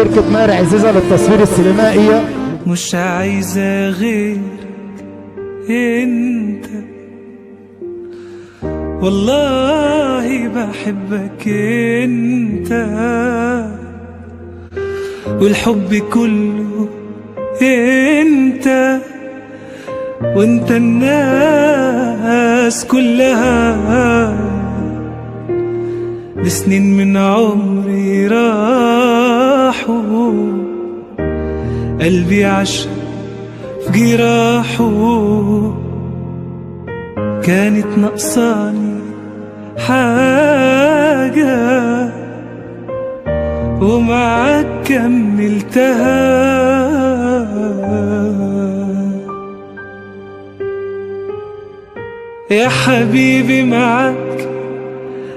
شركة ماهر عزيزة للتصوير السينمائي. مش عايزة غير انت، والله بحبك انت، والحب كله انت، وانت الناس كلها. لسنين من عمري راحوا، قلبي عاش في جراحه، كانت ناقصاني حاجة ومعاك كملتها. يا حبيبي معاك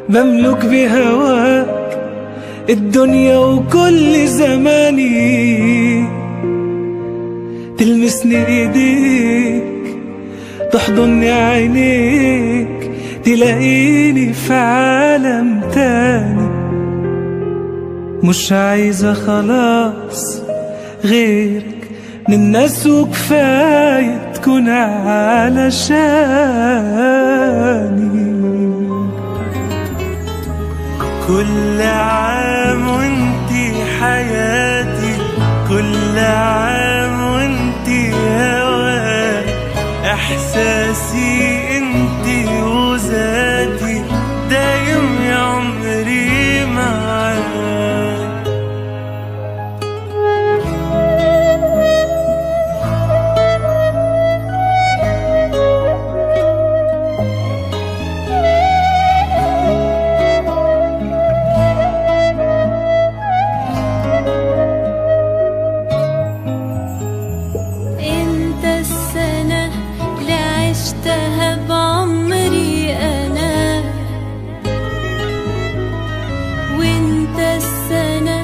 بملك بهواك الدنيا وكل زماني، تلمسني ايديك تحضني عينيك، تلاقيني في عالم تاني. مش عايزة خلاص غيرك من الناس، وكفاية تكون علشاني. كل عام وانتي حياتي، كل عام وانتي هواي، احساسي انتي وذاتي، دايم يا عمري معاك. عشتها بعمري أنا، وانت السنة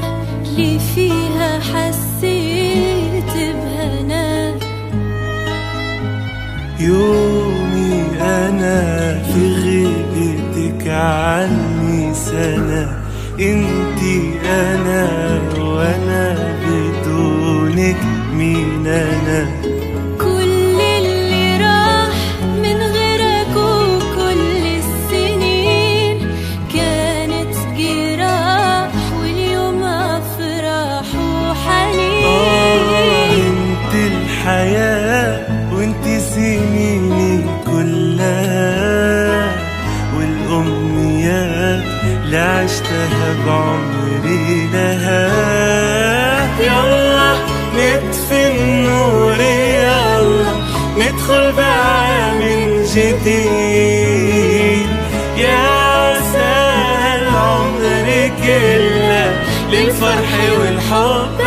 اللي فيها حسيت بهنا. يومي أنا في غيبتك عني سنة، انتي أنا وأنا بدونك مين أنا. وانتي سنيني كلها، والأمنيات اللي عشتها بعمري لها. يلا نطفي النور، يلا ندخل بعام جديد، يا سهل عمري كله للفرح والحب.